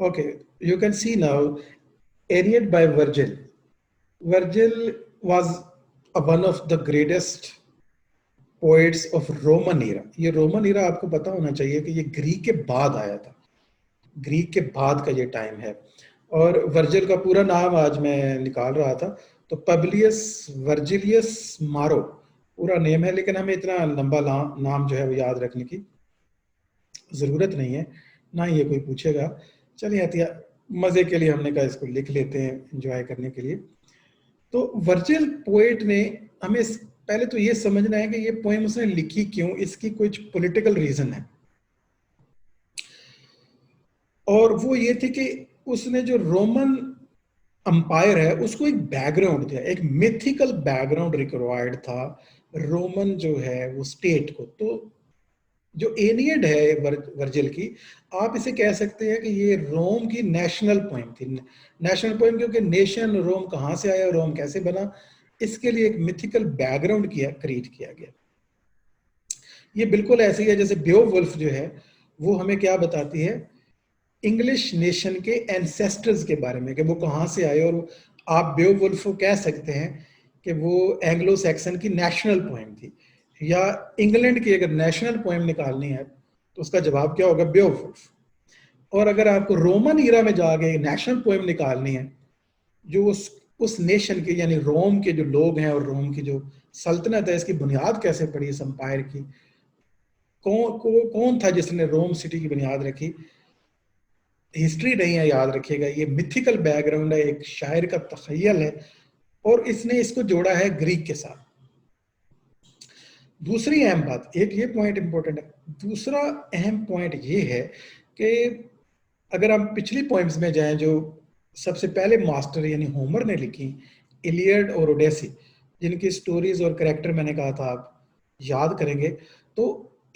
Okay, you can see now, Aeneid by Virgil. Virgil was one of the greatest poets of Roman era. ये Roman era आपको पता होना चाहिए कि ये ग्रीक के बाद आया था, ग्रीक के बाद का ये टाइम है। और वर्जिल का पूरा नाम आज मैं निकाल रहा था, तो पब्लियस वर्जिलियस मारो पूरा नेम है, लेकिन हमें इतना लंबा नाम जो है वो याद रखने की ज़रूरत नहीं है, ना ही ये कोई पूछेगा। चलिए हतिया मज़े के लिए हमने कहा इसको लिख लेते हैं एंजॉय करने के लिए। तो वर्जिल पोएट ने हमें पहले तो ये समझना है कि ये पोएम उसने लिखी क्यों, इसकी कुछ पॉलिटिकल रीज़न है। और वो ये थी कि उसने जो रोमन अंपायर है उसको एक बैकग्राउंड दिया, एक मिथिकल बैकग्राउंड रिक्वायर्ड था रोमन जो है वो स्टेट को। तो जो एनियड है वर्जिल की, आप इसे कह सकते हैं कि ये रोम की नेशनल पोएम थी। नेशनल पोएम क्योंकि नेशन रोम कहाँ से आया, रोम कैसे बना, इसके लिए एक मिथिकल बैकग्राउंड क्रिएट किया गया। ये बिल्कुल ऐसे ही है जैसे बेओवुल्फ जो है वो हमें क्या बताती है, इंग्लिश नेशन के एंसेस्टर्स के बारे में, कि वो कहाँ से आए। और आप बेओवुल्फ को कह सकते हैं कि वो एंग्लो सैक्सन की नेशनल पोएम थी, या इंग्लैंड की अगर नेशनल पोएम निकालनी है तो उसका जवाब क्या होगा, बेओवुल्फ। और अगर आपको रोमन ईरा में जाके नेशनल पोएम निकालनी है जो उस नेशन के यानी रोम के जो लोग हैं और रोम की जो सल्तनत है इसकी बुनियाद कैसे पड़ी, इस अंपायर की, कौन था जिसने रोम सिटी की बुनियाद रखी, हिस्ट्री नहीं है याद रखिएगा, ये मिथिकल बैकग्राउंड है, एक शायर का तखयल है, और इसने इसको जोड़ा है ग्रीक के साथ। दूसरी अहम बात, एक ये पॉइंट इंपॉर्टेंट है, दूसरा अहम पॉइंट ये है कि अगर हम पिछली पोएम्स में जाएं जो सबसे पहले मास्टर यानी होमर ने लिखी, इलियड और ओडेसी, जिनकी स्टोरीज और कैरेक्टर मैंने कहा था आप याद करेंगे, तो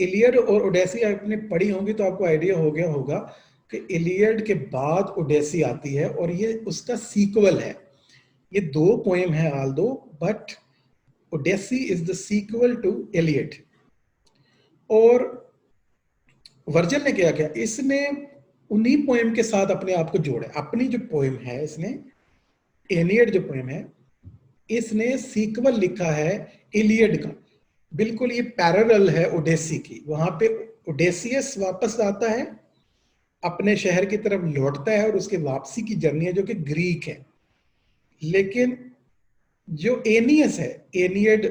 इलियड और ओडेसी आपने पढ़ी होंगी तो आपको आइडिया हो गया होगा कि इलियड के बाद ओडेसी आती है और ये उसका सीक्वल है। ये दो पोएम है although, but Odyssey is the sequel to Iliad. और वर्जिल ने क्या किया, इसने उन्हीं पोएम के साथ अपने आप को जोड़ा। अपनी जो पोएम है इसने, एनियड जो पोएम है, इसने सीक्वल लिखा है इलियड का, बिल्कुल ये पैरेलल है ओडेसी की। वहां पे ओडेसियस वापस आता है, अपने शहर की तरफ लौटता है और उसके वापसी की जर्नी है जो कि ग्रीक है। लेकिन जो एनियस है, एनियड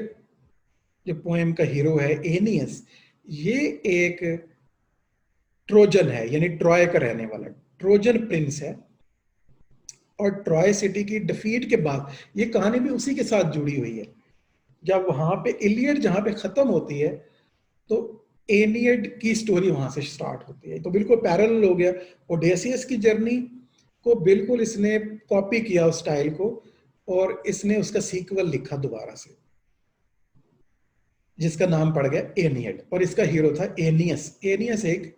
जो पोएम का हीरो है एनियस, ये एक ट्रोजन है, यानी ट्रॉय का रहने वाला ट्रोजन प्रिंस है। और ट्रॉय सिटी की डिफीट के बाद ये कहानी भी उसी के साथ जुड़ी हुई है। जब वहां पे इलियड जहां पे खत्म होती है तो एनियड की स्टोरी वहां से स्टार्ट होती है, तो बिल्कुल पैरेलल हो गया। ओडेसियस की जर्नी को बिल्कुल इसने कॉपी किया उस स्टाइल को, और इसने उसका सीक्वल लिखा दोबारा से जिसका नाम पड़ गया एनियड, और इसका हीरो था एनियस। एनियस एक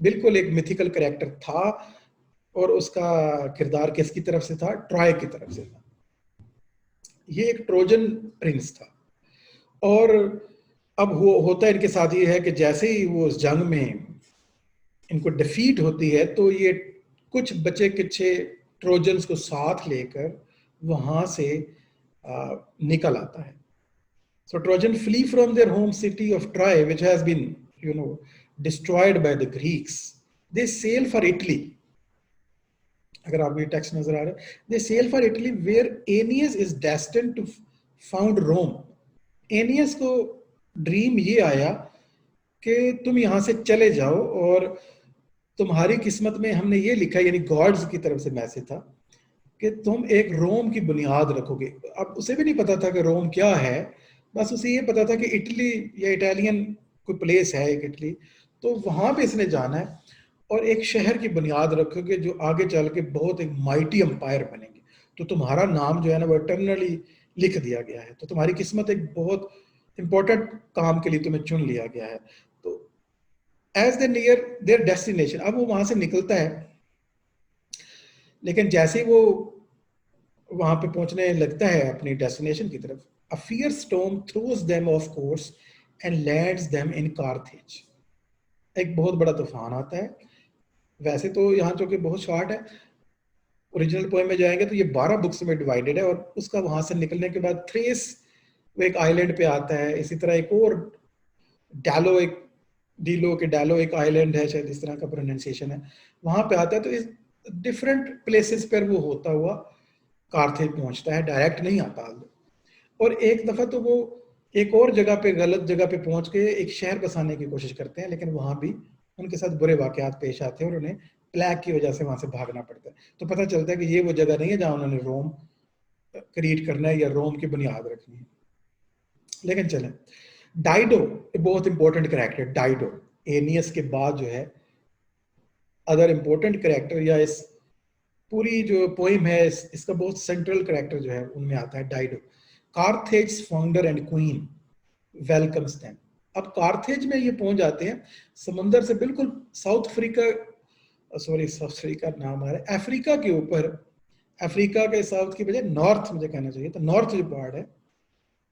बिल्कुल एक मिथिकल कैरेक्टर था, और उसका किरदार किसकी तरफ से था, ट्रॉय की तरफ से था। ये एक ट्रोजन प्रिंस था। और अब होता इनके साथ ये है कि जैसे ही वो उस जंग में इनको डिफीट होती है तो ये कुछ बचे किच्छे ट्रोजन्स को साथ लेकर वहां से निकल आता है। So Trojan flee from their home city of Troy, which has been, destroyed by the Greeks. They sail for Italy. अगर आपको ये टेक्स्ट नजर आ रहा है, they sail for Italy where Aeneas is destined to found Rome. Aeneas को dream ये आया कि तुम यहाँ से चले जाओ और तुम्हारी किस्मत में हमने ये लिखा, यानी गॉड्स की तरफ से मैसेज था कि तुम एक रोम की बुनियाद रखोगे। अब उसे भी नहीं पता था कि रोम क्या है, बस उसे ये पता था कि इटली या इटालियन कोई प्लेस है एक इटली, तो वहां पे इसने जाना है और एक शहर की बुनियाद रखोगे जो आगे चल के बहुत एक माइटी एम्पायर बनेंगे। तो तुम्हारा नाम जो है ना वो इटर्नली लिख दिया गया है, तो तुम्हारी किस्मत एक बहुत इंपॉर्टेंट काम के लिए तुम्हें चुन लिया गया है। तो as they near their destination, अब वो वहां से निकलता है, लेकिन जैसे ही वो वहां पे पहुंचने लगता है अपनी डेस्टिनेशन की तरफ, a fierce storm throws them off course and lands them in Carthage. एक बहुत बड़ा तूफान आता है वैसे तो यहाँ चूंकि बहुत शॉर्ट है, ओरिजिनल पोएम में जाएंगे तो ये 12 बुक्स में डिवाइडेड है, और उसका वहां से निकलने के बाद थ्रेस वो एक आइलैंड पे आता है। इसी तरह एक और डालो, एक डीलो के डालो एक आइलैंड है, शायद इस तरह का प्रोनाउंसिएशन है, वहां पे आता है। तो इस डिफरेंट प्लेसेस पर वो होता हुआ कारथेज पहुंचता है, डायरेक्ट नहीं आता। और एक दफा तो वो एक और जगह पे, गलत जगह पे पहुंच के एक शहर बसाने की कोशिश करते हैं, लेकिन वहां भी उनके साथ बुरे वाकयात पेश आते हैं और उन्हें प्लेग की वजह से वहां से भागना पड़ता है। तो पता चलता है कि ये वो जगह नहीं है जहां उन्होंने रोम क्रिएट करना है या रोम की बुनियाद रखनी है। लेकिन चलें, डाइडो बहुत इंपॉर्टेंट कैरेक्टर। डाइडो एनियस के बाद जो है अदर इंपॉर्टेंट कैरेक्टर, या इस पूरी जो पोइम है इसका बहुत सेंट्रल कैरेक्टर जो है उनमें आता है Dido. Carthage founder and queen welcomes them. अब कार्थेज में ये पहुंच जाते हैं, समुंदर से बिल्कुल South Africa, sorry South Africa नाम आ रहा है, अफ्रीका के ऊपर, अफ्रीका के साउथ की बजाय नॉर्थ मुझे कहना चाहिए, तो नॉर्थ जो पार्ट है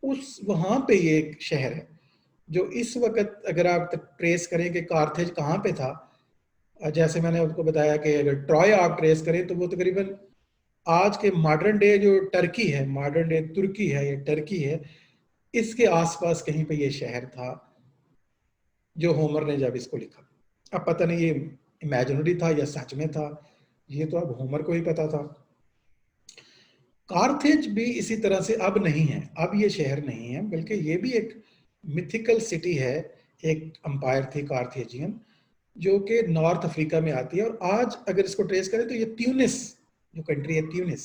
उस वहां पे ये एक शहर है जो इस वक्त अगर आप ट्रेस करें कि कार्थेज कहाँ पे था, जैसे मैंने आपको बताया कि अगर ट्रॉय आप ट्रेस करें तो वो तकरीबन आज के मॉडर्न डे जो टर्की है, मॉडर्न डे तुर्की है या टर्की है, इसके आसपास कहीं पे ये शहर था जो होमर ने जब इसको लिखा। अब पता नहीं ये इमेजिनरी था या सच में था, ये तो अब होमर को ही पता था। कार्थेज भी इसी तरह से अब नहीं है, अब ये शहर नहीं है, बल्कि ये भी एक मिथिकल सिटी है। एक अंपायर थी कार्थेजियन जो कि नॉर्थ अफ्रीका में आती है, और आज अगर इसको ट्रेस करें तो ये ट्यूनिस जो कंट्री है, ट्यूनिस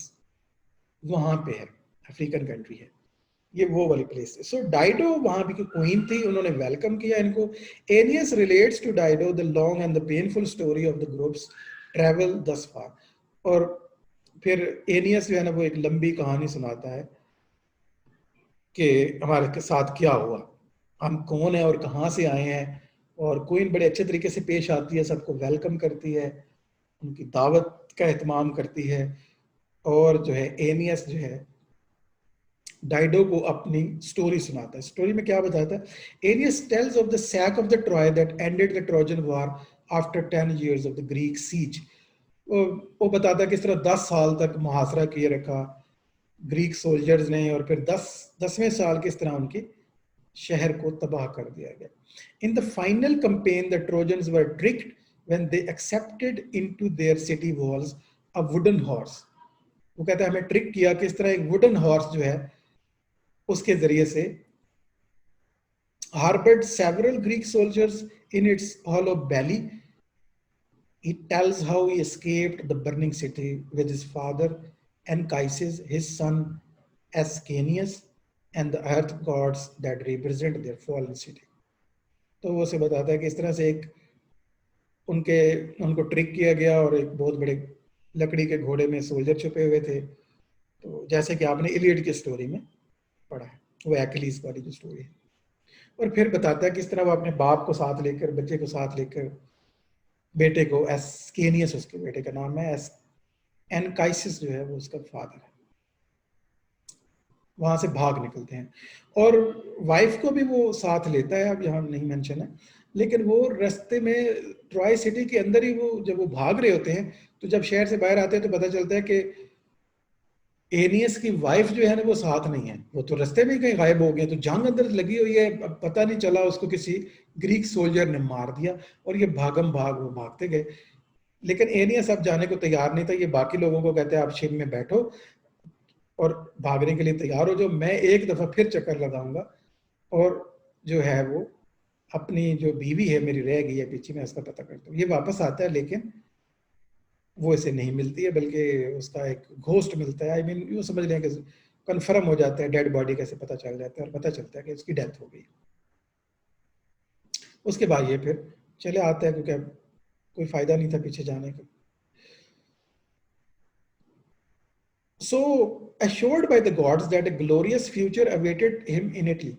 वहां पे है, अफ्रीकन कंट्री है, ये वो वाली प्लेस है। सो डाइडो वहां की क्वीन थी, उन्होंने वेलकम किया इनको। Aeneas relates to Dido the long and the painful story of the group's travel thus far. और फिर एनियस जो है ना वो एक लंबी कहानी सुनाता है कि हमारे के साथ क्या हुआ, हम कौन है और कहाँ से आए हैं। और क्वीन बड़े अच्छे तरीके से पेश आती है, सबको वेलकम करती है, उनकी दावत का एहतमाम करती है। और जो है एनियस जो है डाइडो को अपनी स्टोरी सुनाता है। स्टोरी में क्या बताता है? Aeneas tells of the sack of the Troy that ended the Trojan war after 10 years of the Greek siege. वो बताता है किस तरह 10 साल तक मुहासरा किए रखा ग्रीक सोल्जर्स ने, और फिर 10वें साल किस तरह उनके शहर को तबाह कर दिया गया। In the final campaign the trojans were tricked when they accepted into their city walls a wooden horse. वो कहता है हमें ट्रिक किया, किस तरह एक वुडन हॉर्स जो है उसके जरिए से harbored several Greek soldiers in its hollow belly. It tells how he escaped the burning city with his father Anchises, his son Ascanius, and the earth gods that represent their fallen city. तो वो से बताता है कि इस तरह से एक उनके उनको ट्रिक किया गया और एक बहुत बड़े लकड़ी के घोड़े में सोल्जर छुपे हुए थे। तो जैसे कि आपने इलियड की स्टोरी में पढ़ा है, वो एक्लीज वाली जो स्टोरी है। और फिर बताता है किस तरह वो अपने बाप को साथ लेकर, बच्चे को साथ लेकर, बेटे को एस्केनियस उसके बेटे का नाम है, एनकाइसिस जो है वो उसका फादर है, वहां से भाग निकलते हैं। और वाइफ को भी वो साथ लेता है, अब यहाँ नहीं मेंशन है, लेकिन वो रास्ते में ट्रॉय सिटी के अंदर ही वो जब वो भाग रहे होते हैं तो जब शहर से बाहर आते हैं तो पता चलता है कि एनियस की वाइफ जो है ना वो साथ नहीं है, वो तो रास्ते में ही कहीं गायब हो गए। तो जंग अंदर लगी हुई है, अब पता नहीं चला, उसको किसी ग्रीक सोल्जर ने मार दिया और ये भागम भाग वो भागते गए। लेकिन एनियस अब जाने को तैयार नहीं था, ये बाकी लोगों को कहते हैं आप शिप में बैठो और भागने के लिए तैयार हो जाओ, मैं एक दफा फिर चक्कर लगाऊंगा और जो है वो अपनी जो बीवी है मेरी रह गई है पीछे, मैं उसका पता करता हूँ। ये वापस आता है लेकिन वो इसे नहीं मिलती है, बल्कि उसका एक घोस्ट मिलता है। आई मीन यूँ समझ लें कि कन्फर्म हो जाता है, डेड बॉडी कैसे पता चल जाता है और पता चलता है कि उसकी डेथ हो गई। उसके बाद ये फिर चले आते हैं क्योंकि अब कोई फायदा नहीं था पीछे जाने का। So assured by the gods that a glorious future awaited him in Italy,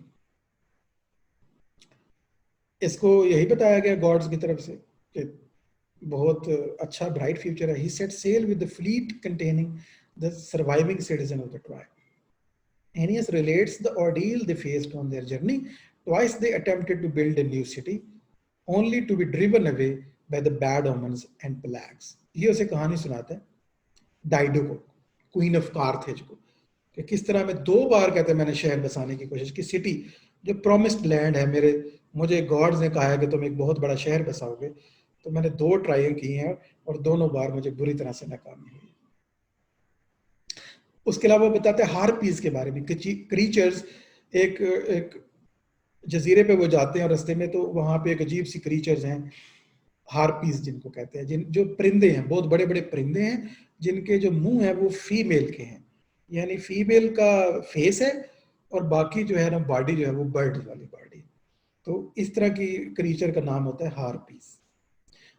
इसको यही बताया गया गॉड्स की तरफ से कि बहुत अच्छा ब्राइट फ्यूचर है। He set sail with the fleet containing the surviving citizen of the tribe. Ennius relates the ordeal they faced on their journey. Twice they attempted to build a new city, only to be driven away by the bad omens and plagues. ये उसे कहानी सुनाता है डाइडो को, queen of Carthage को, कि किस तरह मैं 2 बार कहते हैं मैंने शहर बसाने की कोशिश की, सिटी जो प्रॉमिस्ड लैंड है, मुझे गॉड्स ने कहा है कि तुम एक बहुत बड़ा शहर बसाओगे, तो मैंने 2 ट्राई की हैं और दोनों बार मुझे बुरी तरह से नाकामी हुई। उसके अलावा वो बताते हैं हार्पीज के बारे में, क्रीचर्स, एक जजीरे पे वो जाते हैं रास्ते में, तो वहां पे एक अजीब सी क्रीचर्स हैं, हार्पीज जिनको कहते हैं, जो परिंदे हैं, बहुत बड़े बड़े परिंदे हैं, जिनके जो मुंह है वो फीमेल के हैं, यानी फीमेल का फेस है और बाकी जो है ना बॉडी जो है वो बर्ड वाली बॉडी। तो इस तरह की क्रीचर का नाम होता है harpies.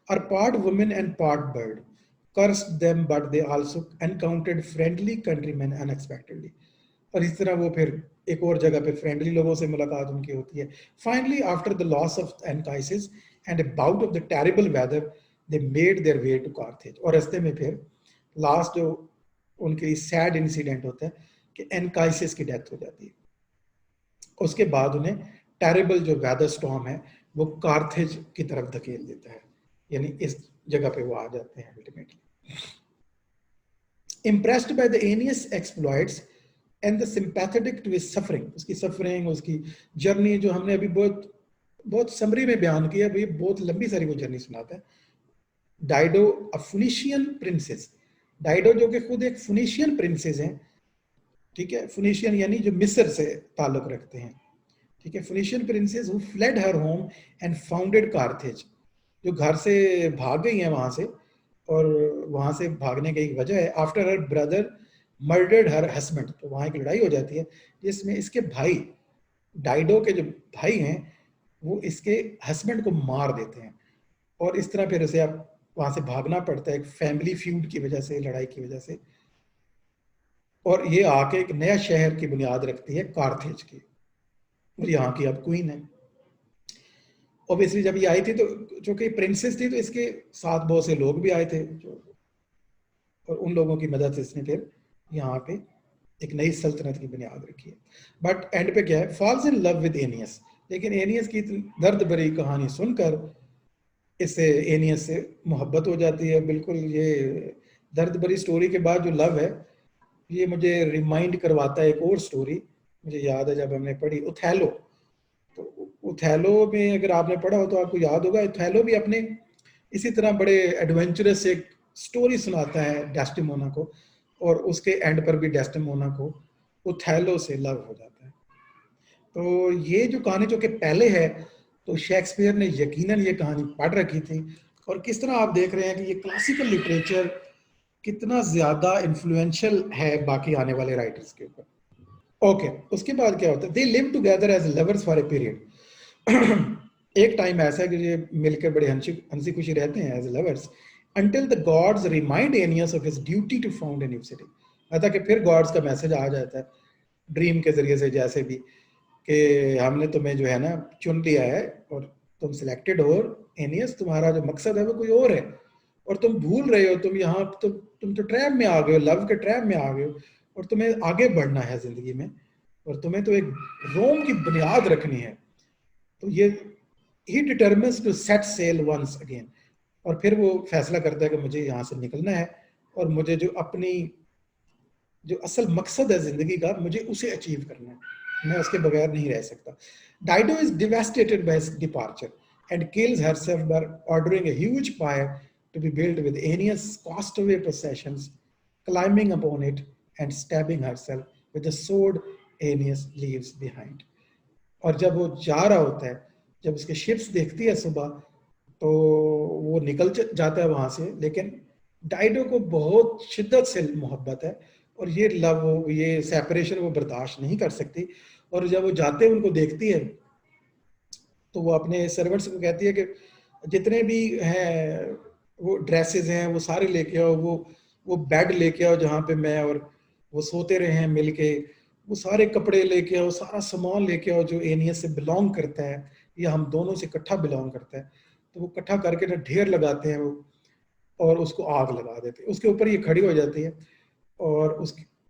Are part women and part bird, cursed them but they also encountered friendly countrymen unexpectedly। और इस तरह वो फिर एक और जगह पे फ्रेंडली लोगों से मुलाकात उनकी होती है। Finally after the loss of Anchises and a bout of the terrible weather they made their way to Carthage. और रास्ते में फिर लास्ट जो उनके सैड इंसिडेंट होता है कि एनकाइसिस की डेथ हो जाती है, उसके बाद उन्हें टेरिबल जो वेदर स्टॉर्म है वो कार्थेज की तरफ धकेल देता है, यानी इस जगह पे वो आ जाते हैं ultimately. Impressed by the Aeneas exploits and the sympathetic to his suffering, उसकी सफरिंग, उसकी जर्नी जो हमने अभी बहुत बहुत समरी में बयान किया, भाई बहुत लंबी सारी वो जर्नी सुनाता है। डाइडो अ फुनिशियन प्रिंसेस, डाइडो जो कि खुद एक फुनिशियन प्रिंसेस हैं, ठीक है, फुनिशियन यानी जो मिस्र से ताल्लुक रखते हैं, ठीक है, Phoenician princess who fled her home and founded Carthage, जो घर से भाग गई हैं वहां से, और वहां से भागने की एक वजह है after her brother murdered her husband. तो वहां एक लड़ाई हो जाती है जिसमें इसके भाई, डाइडो के जो भाई हैं, वो इसके हस्बैंड को मार देते हैं, और इस तरह फिर उसे अब वहां से भागना पड़ता है एक फैमिली फ्यूड की वजह से, लड़ाई की वजह से। और ये आके एक नया शहर की बुनियाद रखती है कार्थेज की, और यहाँ की अब क्वीन है। ऑब्वियसली जब ये आई थी तो चूंकि प्रिंसेस थी तो इसके साथ बहुत से लोग भी आए थे जो, और उन लोगों की मदद से इसने फिर यहाँ पे एक नई सल्तनत की बुनियाद रखी है। बट एंड पे क्या है, फॉल्स इन लव विद एनियस। लेकिन एनियस की दर्द भरी कहानी सुनकर इससे एनियस से मोहब्बत हो जाती है। बिल्कुल ये दर्द भरी स्टोरी के बाद जो लव है, ये मुझे रिमाइंड करवाता है एक और स्टोरी, मुझे याद है जब हमने पढ़ी ओथेलो। तो ओथेलो में अगर आपने पढ़ा हो तो आपको याद होगा, ओथेलो भी अपने इसी तरह बड़े एडवेंचरस एक स्टोरी सुनाता है डेस्टिमोना को, और उसके एंड पर भी डेस्टिमोना को ओथेलो से लव हो जाता है। तो ये जो कहानी जो कि पहले है, तो शेक्सपियर ने यकीनन ये कहानी पढ़ रखी थी, और किस तरह आप देख रहे हैं कि ये क्लासिकल लिटरेचर कितना ज्यादा इन्फ्लुएंशियल है बाकी आने वाले राइटर्स के ऊपर। ओके, उसके बाद क्या होता है, they live together as lovers for a period. एक टाइम ऐसा है कि ये मिलकर बड़े हंसी खुशी रहते हैं as lovers, until the gods remind Aeneas of his duty to found a new city। अतः कि फिर गॉड्स का मैसेज आ जाता है ड्रीम के जरिए से, जैसे भी कि हमने तुम्हें जो है ना चुन लिया है और तुम सिलेक्टेड हो, एनियस तुम्हारा जो मकसद है वो कोई और है, और तुम भूल रहे हो, तुम यहाँ तुम तो ट्रैप में आ गए हो, लव के ट्रैप में आ गए हो, और तुम्हें आगे बढ़ना है जिंदगी में, और तुम्हें तो एक रोम की बुनियाद रखनी है। तो ये ही determines to set sail once again, और फिर वो फैसला करता है कि मुझे यहाँ से निकलना है, और मुझे जो अपनी जो असल मकसद है जिंदगी का, मुझे उसे अचीव करना है, मैं उसके बगैर नहीं रह सकता। Dido is devastated by his departure and kills herself by ordering a huge fire to be built with Aeneas' castaway possessions, climbing upon it and stabbing herself with the sword Aeneas leaves behind। और जब वो जा रहा होता है, जब उसके ships देखती है सुबह, तो वो निकल जाता है वहां से, लेकिन डाइडो को बहुत शिद्दत से मोहब्बत है, और ये लव, ये सेपरेशन वो बर्दाश्त नहीं कर सकती, और जब वो जाते हैं उनको देखती है, तो वो अपने सर्वेंट्स को कहती है कि जितने भी हैं वो ड्रेसेस हैं वो सारे लेके आओ, वो बेड लेके आओ जहाँ पे मैं और वो सोते रहे हैं मिलके, वो सारे कपड़े लेके आओ, सारा सामान लेके आओ जो एनियस से बिलोंग करता है या हम दोनों से इकट्ठा बिलोंग करता है। तो वो इकट्ठा करके ना ढेर लगाते हैं वो, और उसको आग लगा देते हैं, उसके ऊपर ये खड़ी हो जाती है और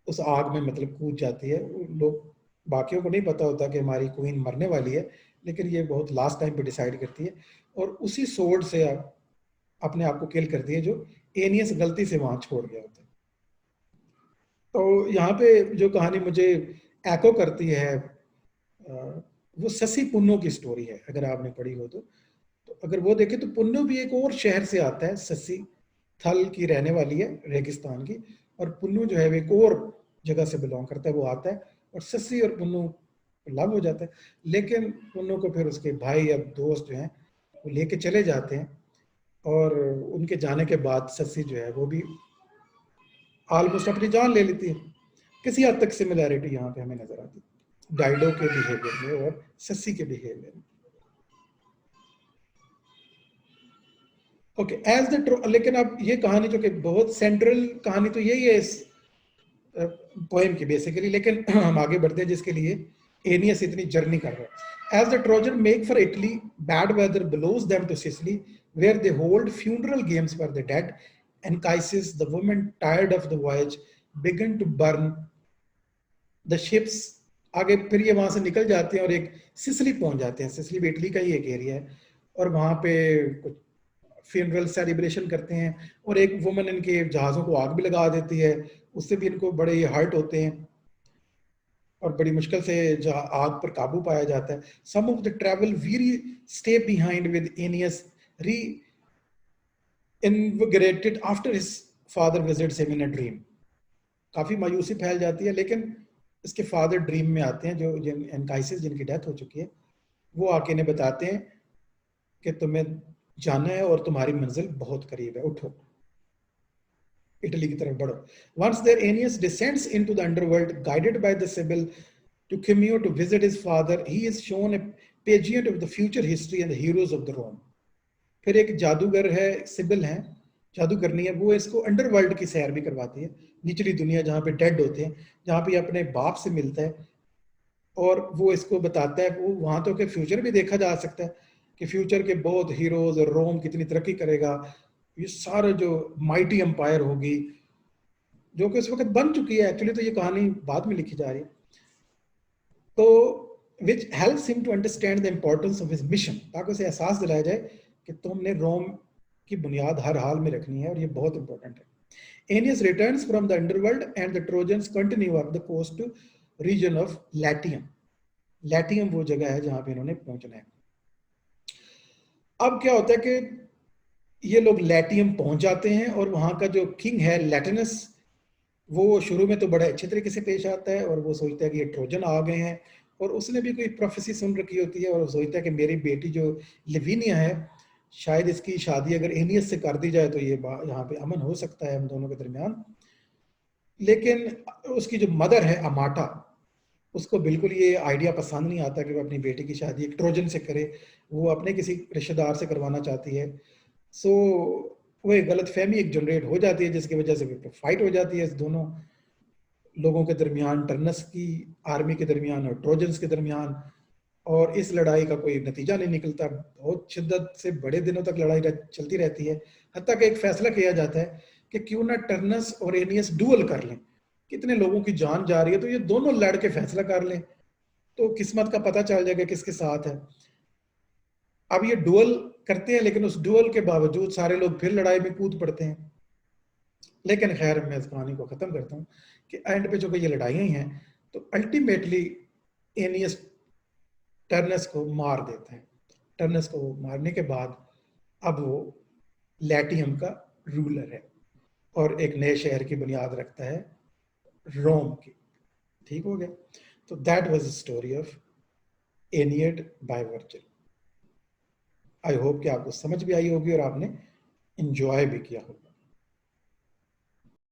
उस आग में मतलब कूद जाती है। लोग बाकियों को नहीं पता होता कि हमारी क्वीन मरने वाली है, लेकिन ये बहुत लास्ट टाइम पे डिसाइड करती है, और उसी सोर्ड से अपने आप को किल कर दिए, जो एनियस गलती से वहां छोड़ गया होता है। तो यहाँ पे जो कहानी मुझे एको करती है वो ससी पुन्नो की स्टोरी है, अगर आपने पढ़ी हो तो अगर वो देखे तो पुन्नो भी एक और शहर से आता है, ससी थल की रहने वाली है, रेगिस्तान की, और पुन्नु जो है वो एक और जगह से बिलोंग करता है, वो आता है और ससी और पुन्नु लव हो जाता है। लेकिन पुन्नु को फिर उसके भाई या दोस्त जो हैं वो लेके चले जाते हैं, और उनके जाने के बाद ससी जो है वो भी ऑलमोस्ट अपनी जान ले लेती है। किसी हद तक सिमिलैरिटी यहाँ पे हमें नजर आती है डाइडो के बिहेवियर में और ससी के बिहेवियर में। ओके एज द, लेकिन अब ये कहानी जो कि बहुत सेंट्रल कहानी तो यही है इस पोएम की बेसिकली, लेकिन हम आगे बढ़ते हैं जिसके लिए एनियस इतनी जर्नी कर रहा है। As the Trojan make for Italy, bad weather blows them to Sicily, where they hold funeral games for the dead, Anchises, the woman tired of the voyage, began to burn the ships। आगे फिर ये वहां से निकल जाते हैं और एक सिसिली पहुंच जाते हैं। सिसिली भी इटली का ही एक एरिया है, और वहां पे कुछ फ्यूनरल सेलिब्रेशन करते हैं, और एक वुमन इनके जहाज़ों को आग भी लगा देती है, उससे भी इनको बड़े हर्ट होते हैं और बड़ी मुश्किल से आग पर काबू पाया जाता है। Some of the travel weary stay behind with Aeneas reinvigorated after his father visits him in a dream. काफी मायूसी फैल जाती है, लेकिन इसके फादर ड्रीम में आते हैं, जो एनकाइसिस जिनकी डेथ हो चुकी है, वो आके इन्हें बताते हैं कि तुम्हें जाना है और तुम्हारी मंजिल बहुत करीब है, उठो, इटली की तरफ बढ़ो। Once there Aeneas descends into the underworld, guided by the Sibyl to Cimeo to visit his father, he is shown a pageant of the future history and the heroes of the Rome। फिर एक जादूगर है, CIBIL है, जादू करनी है, वो इसको अंडरवर्ल्ड की सैर भी करवाती है, निचली दुनिया जहाँ पे डेड होते हैं, जहाँ पे अपने बाप से मिलता है, और वो इसको बताता है वो वहां तो के फ्यूचर भी देखा जा सकता है कि फ्यूचर के बहुत हीरोज और रोम कितनी तरक्की करेगा, ये सारा जो माइटी एम्पायर होगी, जो कि उस वक्त बन चुकी है। एक्चुअली तो ये कहानी बाद में लिखी जा रही है, तो which helps him to understand the importance of his mission, ताकि उसे एहसास दिलाया जाए कि तुमने रोम की बुनियाद हर हाल में रखनी है और ये बहुत इंपॉर्टेंट है। Aeneas returns from the underworld and the Trojans continue up the coast to region of Latium. Latium वो जगह है जहां पे इन्होंने पहुंचना है। अब क्या होता है कि ये लोग लैटियम पहुंच जाते हैं, और वहां का जो किंग है लैटिनस, वो शुरू में तो बड़े अच्छे तरीके से पेश आता है, और वो सोचता है कि ये ट्रोजन आ गए हैं, और उसने भी कोई प्रोफेसी सुन रखी होती है, और वो सोचता है कि मेरी बेटी जो लिविनिया है, शायद इसकी शादी अगर एनियस से कर दी जाए तो ये यहाँ पे अमन हो सकता है हम दोनों के दरमियान। लेकिन उसकी जो मदर है अमाटा, उसको बिल्कुल ये आइडिया पसंद नहीं आता कि वो अपनी बेटी की शादी एक ट्रोजन से करे, वो अपने किसी रिश्तेदार से करवाना चाहती है। सो वो एक गलत फहमी एक जनरेट हो जाती है, जिसकी वजह से फाइट हो जाती है इस दोनों लोगों के दरमियान, टर्नस की आर्मी के दरमियान और ट्रोजन्स के दरमियान, और इस लड़ाई का कोई नतीजा नहीं निकलता। बहुत शिद्दत से बड़े दिनों तक लड़ाई चलती रहती है, हत्ता कि एक फैसला किया जाता है कि क्यों ना टर्नस और एनियस डुअल कर लें, कितने लोगों की जान जा रही है तो ये दोनों लड़ के फैसला कर लें, तो किस्मत का पता चल जाएगा किसके साथ है। अब ये डुअल करते हैं, लेकिन उस डुअल के बावजूद सारे लोग फिर लड़ाई में कूद पड़ते हैं। लेकिन खैर मैं इस कहानी को खत्म करता हूँ कि एंड पे जो कि ये लड़ाइयाँ हैं, तो अल्टीमेटली एनियस टर्नस को मार देता है। टर्नस को मारने के बाद अब वो लैटियम का रूलर है, और एक नए शहर की बुनियाद रखता है, रोम की। ठीक हो गया। तो that was the story of Aeneid by Virgil. I hope कि आपको समझ भी आई होगी और आपने इंजॉय भी किया होगा।